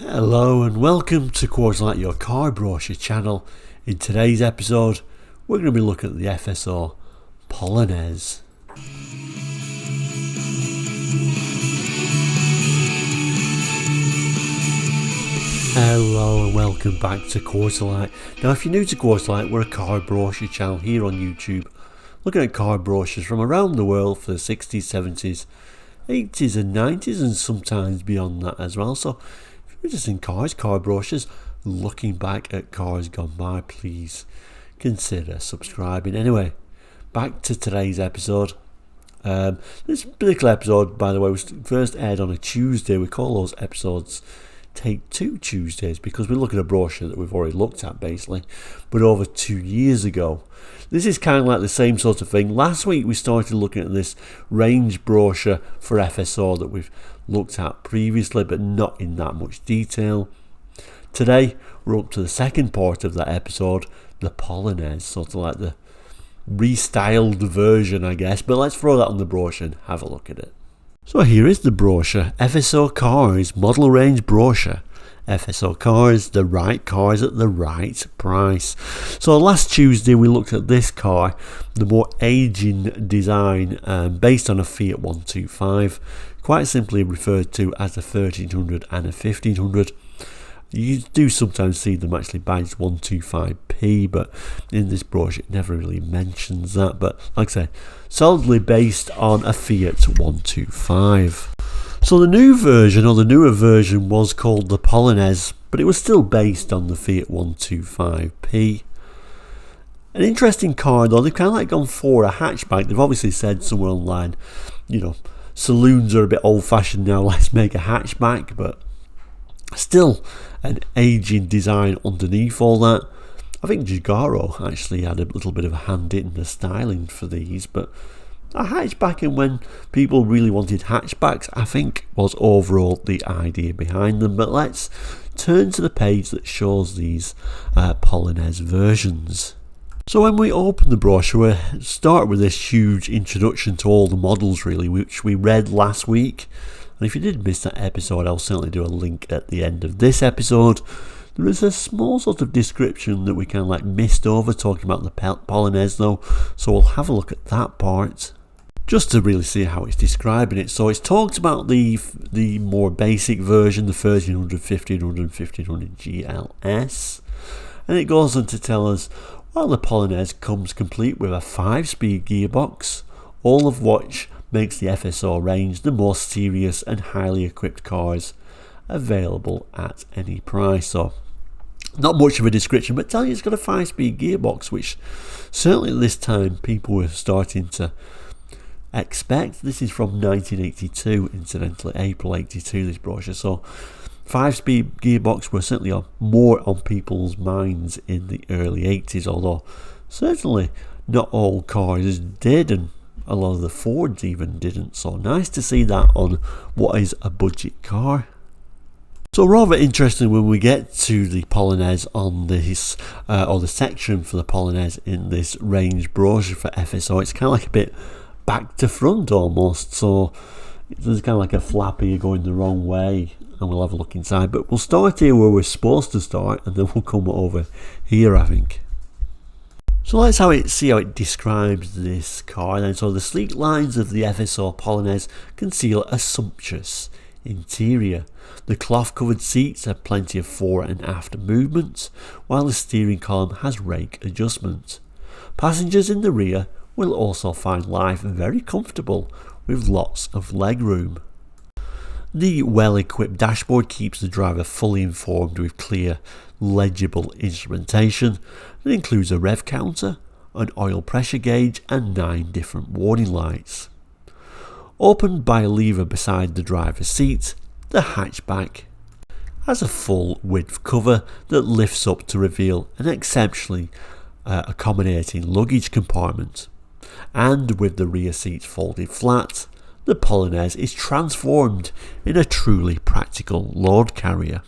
Hello and welcome to Quarterlight, your car brochure channel. In today's episode, we're going to be looking at the FSO Polonez. Hello and welcome back to Quarterlight. Now, if you're new to Quarterlight, we're a car brochure channel here on YouTube, looking at car brochures from around the world for the 60s, 70s, 80s and 90s and sometimes beyond that as well. So if you're just in cars, car brochures, looking back at cars gone by, please consider subscribing. Anyway, back to today's episode. This particular episode, by the way, was first aired on a Tuesday. We call those episodes Take Two Tuesdays because we look at a brochure that we've already looked at basically, but over 2 years ago. This is kind of like the same sort of thing. Last week we started looking at this range brochure for FSO that we've looked at previously, but not in that much detail. Today we're up to the second part of that episode, the Polonez, sort of like the restyled version, I guess, but let's throw that on the brochure and have a look at it. So here is the brochure, FSO Cars Model Range Brochure. FSO Cars, the right cars at the right price. So last Tuesday we looked at this car, the more aging design based on a Fiat 125, quite simply referred to as a 1300 and a 1500. You do sometimes see them actually badged 125p, but in this brochure it never really mentions that. But like I say, solidly based on a Fiat 125. So the new version, or the newer version, was called the Polonez, but it was still based on the Fiat 125p. An interesting car though, they've kind of like gone for a hatchback. They've obviously said somewhere online, saloons are a bit old fashioned now, let's make a hatchback, but still an aging design underneath all that. I think Giugiaro actually had a little bit of a hand in the styling for these, but a hatchback, and when people really wanted hatchbacks, I think was overall the idea behind them. But let's turn to the page that shows these Polonez versions. So when we open the brochure, we start with this huge introduction to all the models really, which we read last week. And if you did miss that episode, I'll certainly do a link at the end of this episode. There is a small sort of description that we kind of like missed over talking about the Polonez though, so we'll have a look at that part just to really see how it's describing it. So it's talked about the more basic version, the 1300, 1500, 1500 GLS, and it goes on to tell us, while the Polonez comes complete with a 5-speed gearbox, all of which makes the FSO range the most serious and highly equipped cars available at any price. So not much of a description, but tell you it's got a 5-speed gearbox, which certainly at this time people were starting to expect. This is from 1982, incidentally, April 82, this brochure. So 5-speed gearbox were certainly more on people's minds in the early 80s, although certainly not all cars did, and a lot of the Fords even didn't. So nice to see that on what is a budget car. So rather interesting when we get to the Polonez on this, or the section for the Polonez in this range brochure for FSO. It's kind of like a bit back to front almost. So there's kind of like a flap here going the wrong way, and we'll have a look inside. But we'll start here where we're supposed to start, and then we'll come over here, I think. So let's see how it describes this car then. So the sleek lines of the FSO Polonez conceal a sumptuous interior. The cloth covered seats have plenty of fore and after movement, while the steering column has rake adjustment. Passengers in the rear will also find life very comfortable with lots of legroom. The well-equipped dashboard keeps the driver fully informed with clear, legible instrumentation that includes a rev counter, an oil pressure gauge and 9 different warning lights. Opened by a lever beside the driver's seat, the hatchback has a full width cover that lifts up to reveal an exceptionally accommodating luggage compartment. And with the rear seats folded flat, the Polonez is transformed in a truly practical load carrier.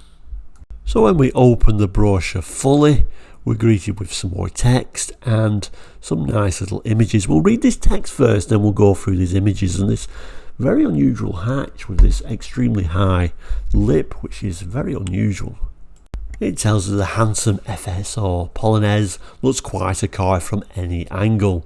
So when we open the brochure fully, we're greeted with some more text and some nice little images. We'll read this text first, then we'll go through these images, and this Very unusual hatch with this extremely high lip, which is very unusual. It tells us the handsome FSO Polonez looks quite a car from any angle.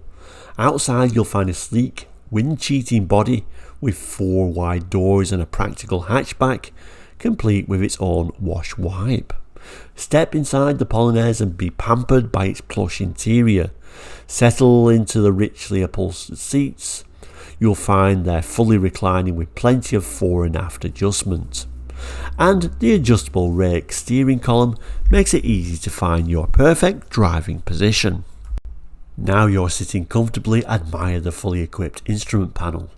Outside you'll find a sleek, wind-cheating body with 4 wide doors and a practical hatchback, complete with its own wash wipe. Step inside the Polonez and be pampered by its plush interior. Settle into the richly upholstered seats. You'll find they're fully reclining with plenty of fore and aft adjustment. And the adjustable rake steering column makes it easy to find your perfect driving position. Now you're sitting comfortably, admire the fully equipped instrument panel.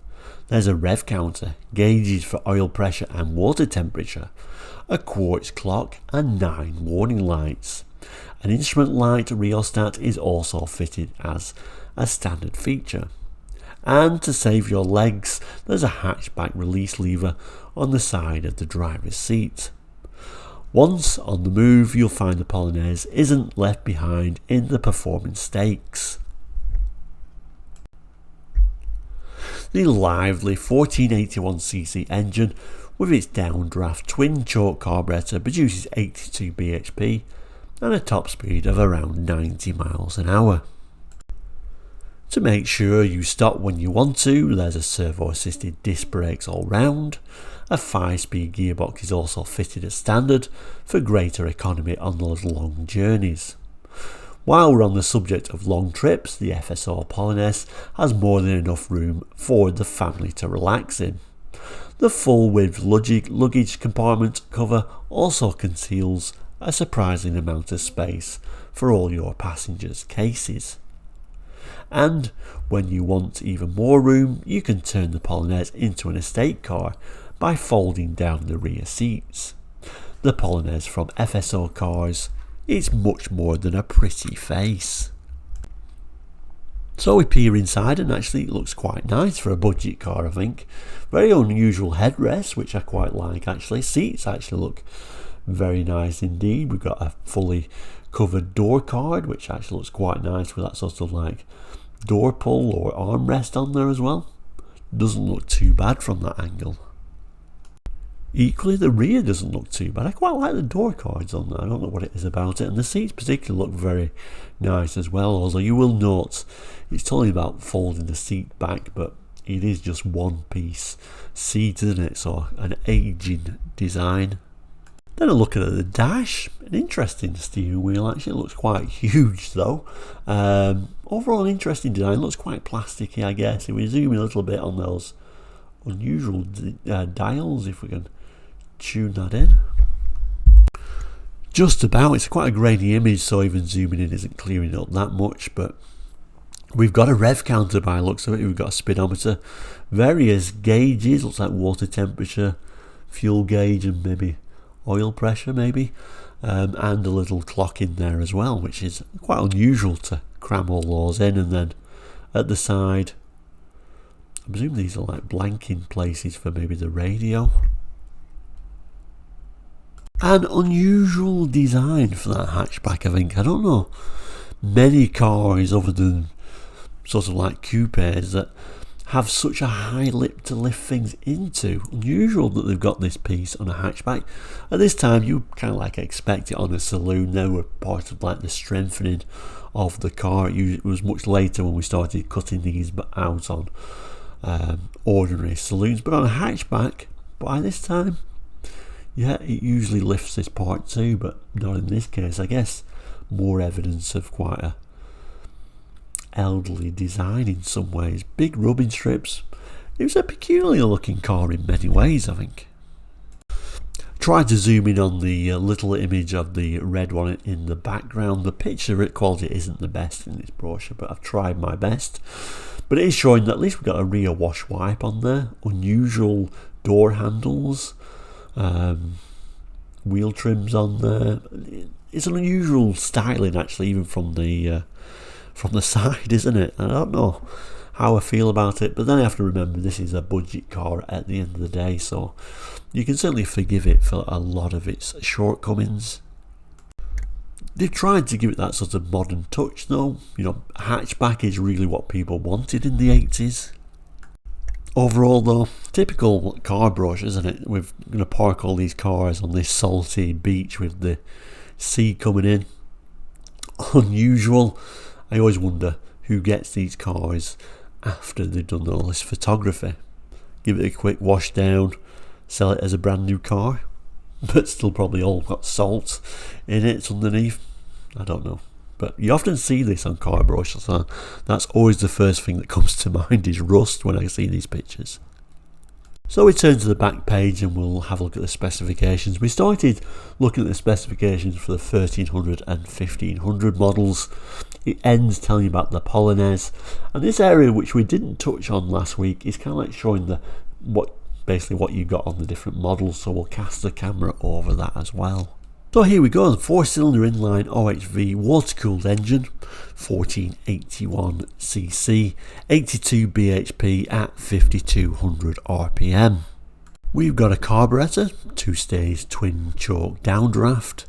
There's a rev counter, gauges for oil pressure and water temperature, a quartz clock and 9 warning lights. An instrument light rheostat is also fitted as a standard feature. And to save your legs, there's a hatchback release lever on the side of the driver's seat. Once on the move, you'll find the Polonez isn't left behind in the performance stakes. The lively 1481cc engine with its downdraft twin choke carburetor produces 82 bhp and a top speed of around 90 miles an hour. To make sure you stop when you want to, there's a servo assisted disc brakes all round. A 5-speed gearbox is also fitted as standard for greater economy on those long journeys. While we're on the subject of long trips, the FSO Polonez has more than enough room for the family to relax in. The full width luggage compartment cover also conceals a surprising amount of space for all your passengers' cases. And when you want even more room, you can turn the Polonez into an estate car by folding down the rear seats. The Polonez from FSO Cars is much more than a pretty face. So we peer inside and actually it looks quite nice for a budget car, I think. Very unusual headrest, which I quite like actually. Seats actually look very nice indeed. We've got a fully covered door card, which actually looks quite nice with that sort of like door pull or armrest on there as well. Doesn't look too bad from that angle. Equally, the rear doesn't look too bad. I quite like the door cards on there. I don't know what it is about it. And the seats particularly look very nice as well. Although you will note it's totally about folding the seat back, but it is just one piece seat, isn't it? So an aging design. Then a look at the dash. An interesting steering wheel actually. It looks quite huge though. Overall an interesting design. It looks quite plasticky, I guess. If we zoom in a little bit on those unusual dials, if we can tune that in. Just about. It's quite a grainy image, so even zooming in isn't clearing it up that much, but we've got a rev counter by the looks of it. We've got a speedometer, various gauges, looks like water temperature, fuel gauge and maybe oil pressure maybe, and a little clock in there as well, which is quite unusual to cram all those in. And then at the side, I presume these are like blanking places for maybe the radio. An unusual design for that hatchback, I think. I don't know many cars other than sort of like coupes that have such a high lip to lift things into. Unusual that they've got this piece on a hatchback. At this time you kind of like expect it on a saloon. They were part of like the strengthening of the car. It was much later when we started cutting these out on ordinary saloons, but on a hatchback by this time, yeah, it usually lifts this part too, but not in this case. I guess more evidence of quite a elderly design in some ways. Big rubbing strips. It was a peculiar looking car in many ways, I think. Try to zoom in on the little image of the red one in the background. The picture quality isn't the best in this brochure, but I've tried my best. But it is showing that at least we've got a rear wash wipe on there. Unusual door handles. Wheel trims on there. It's an unusual styling actually, even from the side, isn't it? I don't know how I feel about it, but then I have to remember this is a budget car at the end of the day, so you can certainly forgive it for a lot of its shortcomings. They've tried to give it that sort of modern touch though. You know, hatchback is really what people wanted in the 80s. Overall though, typical car brush, isn't it? We're going to park all these cars on this salty beach with the sea coming in. Unusual. I always wonder who gets these cars after they've done all this photography. Give it a quick wash down, sell it as a brand new car, but still probably all got salt in it underneath. I don't know. But you often see this on car brushes, so that's always the first thing that comes to mind is rust when I see these pictures. So we turn to the back page and we'll have a look at the specifications. We started looking at the specifications for the 1300 and 1500 models. It ends telling you about the Polonez, and this area which we didn't touch on last week is kind of like showing basically what you got on the different models, so we'll cast the camera over that as well. So here we go, the 4-cylinder inline OHV water-cooled engine, 1481cc, 82 bhp at 5200 rpm. We've got a carburetor, 2-stage twin choke downdraft,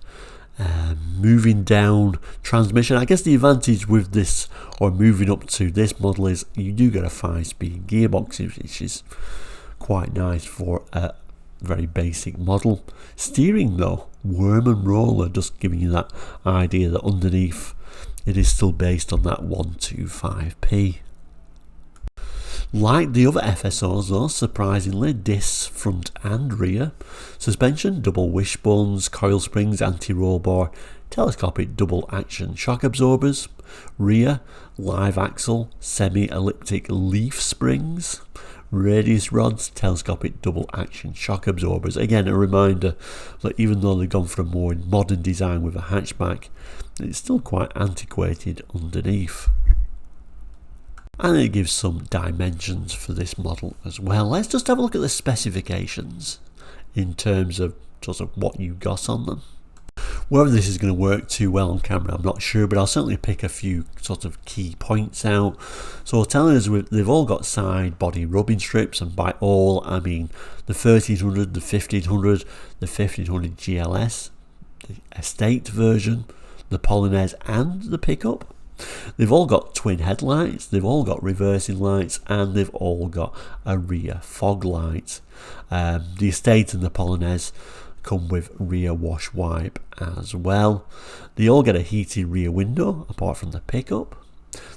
moving down transmission. I guess the advantage with this, or moving up to this model, is you do get a 5-speed gearbox, which is quite nice for a very basic model. Steering though, worm and roller, just giving you that idea that underneath it is still based on that 125p. Like the other FSOs though, surprisingly, discs front and rear, suspension, double wishbones, coil springs, anti-roll bar, telescopic double action shock absorbers, rear, live axle, semi-elliptic leaf springs, radius rods, telescopic double action shock absorbers. Again, a reminder that even though they've gone for a more modern design with a hatchback, it's still quite antiquated underneath. And it gives some dimensions for this model as well. Let's just have a look at the specifications in terms of sort of what you got on them. Whether this is going to work too well on camera, I'm not sure, but I'll certainly pick a few sort of key points out. So telling us they've all got side body rubbing strips, and by all I mean the 1300, the 1500, the 1500 GLS, the estate version, the Polonez and the pickup. They've all got twin headlights, they've all got reversing lights, and they've all got a rear fog light. The estate and the Polonez come with rear wash wipe as well. They all get a heated rear window apart from the pickup.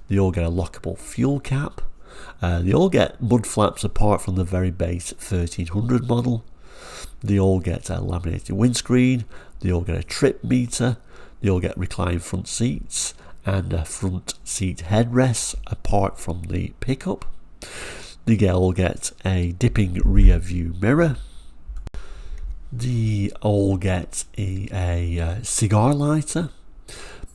They all get a lockable fuel cap. They all get mud flaps apart from the very base 1300 model. They all get a laminated windscreen. They all get a trip meter. They all get reclined front seats and a front seat headrest apart from the pickup. They all get a dipping rear view mirror. They all get a cigar lighter.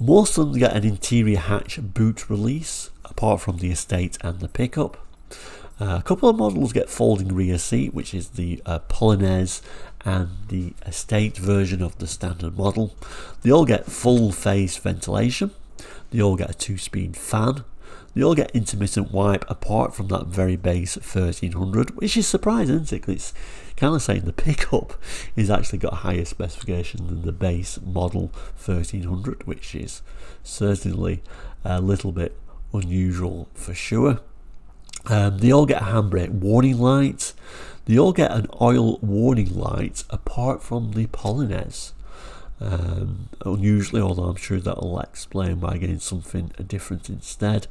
Most of them get an interior hatch boot release apart from the estate and the pickup. A couple of models get folding rear seat, which is the Polonez and the estate version of the standard model. They all get full face ventilation. They all get a 2-speed fan. They all get intermittent wipe apart from that very base 1300, which is surprising, isn't it? 'Cause it's kind of saying the pickup is actually got a higher specification than the base model 1300, which is certainly a little bit unusual for sure. They all get a handbrake warning light. They all get an oil warning light apart from the Polonez. Unusually, although I'm sure that will explain by getting something different instead.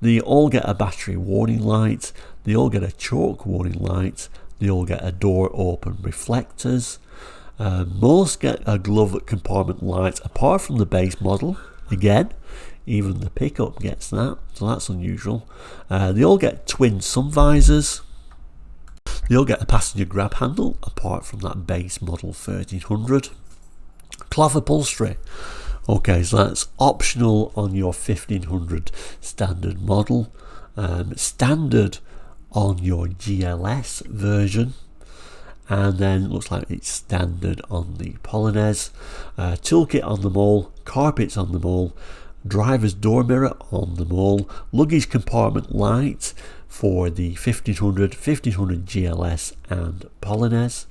They all get a battery warning light. They all get a choke warning light. They all get a door open reflectors. Most get a glove compartment light apart from the base model. Again, even the pickup gets that, so that's unusual. They all get twin sun visors. They all get a passenger grab handle apart from that base model 1300. Cloth upholstery. Okay, so that's optional on your 1500 standard model. Standard on your GLS version. And then it looks like it's standard on the Polonez. Toolkit on them all. Carpets on them all. Driver's door mirror on them all. Luggage compartment light for the 1500, 1500 GLS and Polonez.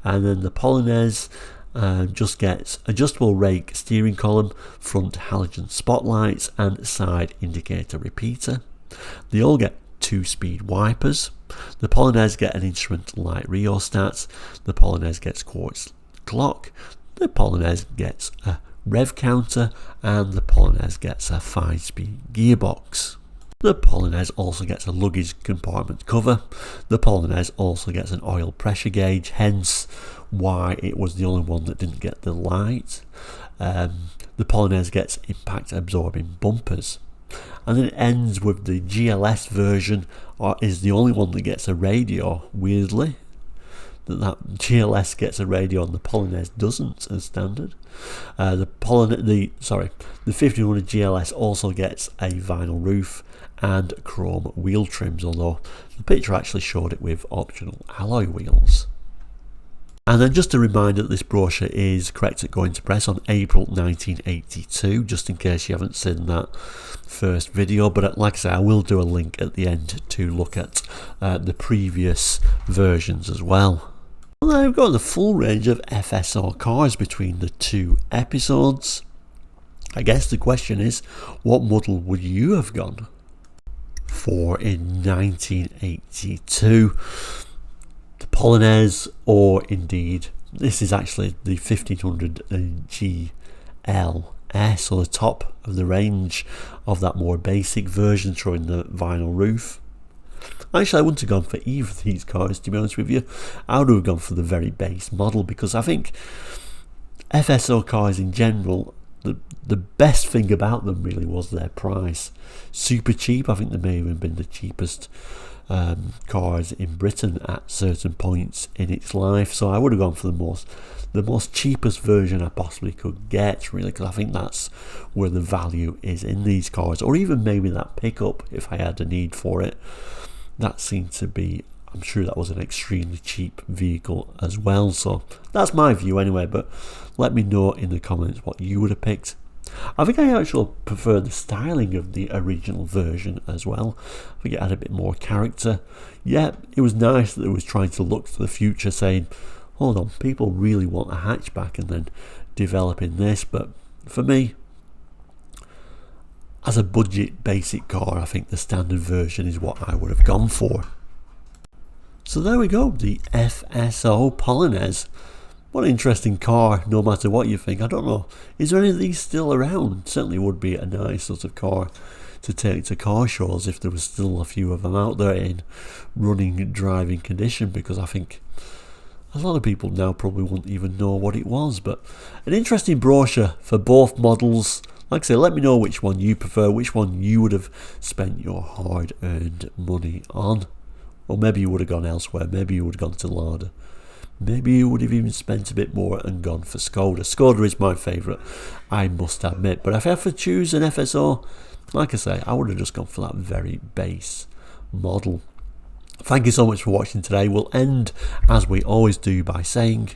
And then the Polonez just gets adjustable rake steering column, front halogen spotlights and side indicator repeater. They all get 2-speed wipers. The Polonez get an instrument light rheostat, the Polonez gets quartz clock, the Polonez gets a rev counter, and the Polonez gets a 5-speed gearbox. The Polonez also gets a luggage compartment cover. The Polonez also gets an oil pressure gauge, hence why it was the only one that didn't get the light. The Polonez gets impact absorbing bumpers. And then it ends with the GLS version, or is the only one that gets a radio, weirdly. That GLS gets a radio and the Polonez doesn't as standard. The 1500 GLS also gets a vinyl roof and chrome wheel trims, although the picture actually showed it with optional alloy wheels. And then just a reminder that this brochure is correct at going to press on April 1982, just in case you haven't seen that first video. But like I say, I will do a link at the end to look at the previous versions as well. And then we've got the full range of FSO cars between the two episodes. I guess the question is, what model would you have gone for in 1982? The Polonez, or indeed, this is actually the 1500 GLS, or the top of the range of that more basic version showing the vinyl roof. Actually, I wouldn't have gone for either of these cars, to be honest with you. I would have gone for the very base model, because I think FSO cars in general, the best thing about them really was their price. Super cheap. I think they may have been the cheapest cars in Britain at certain points in its life. So I would have gone for the most cheapest version I possibly could get, really, because I think that's where the value is in these cars. Or even maybe that pickup, if I had a need for it. That seemed to be, I'm sure that was an extremely cheap vehicle as well. So that's my view anyway, but let me know in the comments what you would have picked. I think I actually prefer the styling of the original version as well. I think it had a bit more character. Yeah, it was nice that it was trying to look to the future, saying, hold on, people really want a hatchback, and then developing this. But for me, as a budget basic car, I think the standard version is what I would have gone for. So there we go, the FSO Polonez. What an interesting car, no matter what you think. I don't know, is there any of these still around? Certainly would be a nice sort of car to take to car shows if there was still a few of them out there in running driving condition, because I think a lot of people now probably wouldn't even know what it was. But an interesting brochure for both models. Like I say, let me know which one you prefer, which one you would have spent your hard-earned money on. Or maybe you would have gone elsewhere, maybe you would have gone to Lada. Maybe you would have even spent a bit more and gone for Skoda. Skoda is my favourite, I must admit. But if I have to choose an FSO, like I say, I would have just gone for that very base model. Thank you so much for watching today. We'll end, as we always do, by saying,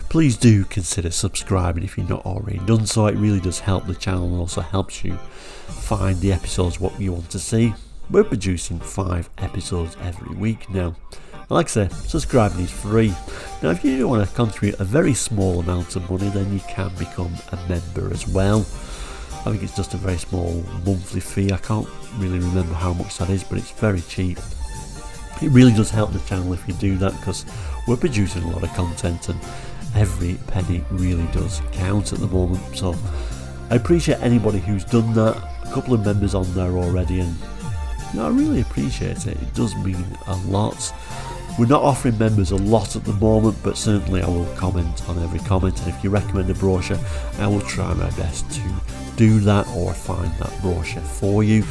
please do consider subscribing if you've not already done so. It really does help the channel and also helps you find the episodes what you want to see. We're producing 5 episodes every week now. Like I say, subscribing is free. Now if you do want to contribute a very small amount of money, then you can become a member as well. I think it's just a very small monthly fee. I can't really remember how much that is, but it's very cheap. It really does help the channel if you do that, because we're producing a lot of content and every penny really does count at the moment. So I appreciate anybody who's done that. A couple of members on there already, and I really appreciate it. It does mean a lot. We're not offering members a lot at the moment, but certainly I will comment on every comment, and if you recommend a brochure, I will try my best to do that or find that brochure for you.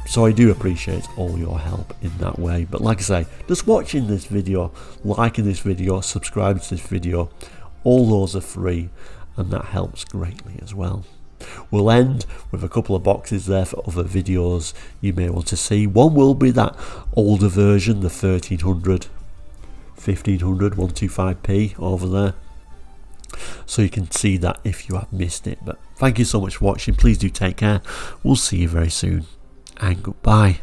So I do appreciate all your help in that way. But like I say, just watching this video, liking this video, subscribing to this video, all those are free, and that helps greatly as well. We'll end with a couple of boxes there for other videos you may want to see. One will be that older version, the 1300, 1500, 125p over there. So you can see that if you have missed it. But thank you so much for watching. Please do take care. We'll see you very soon. And goodbye.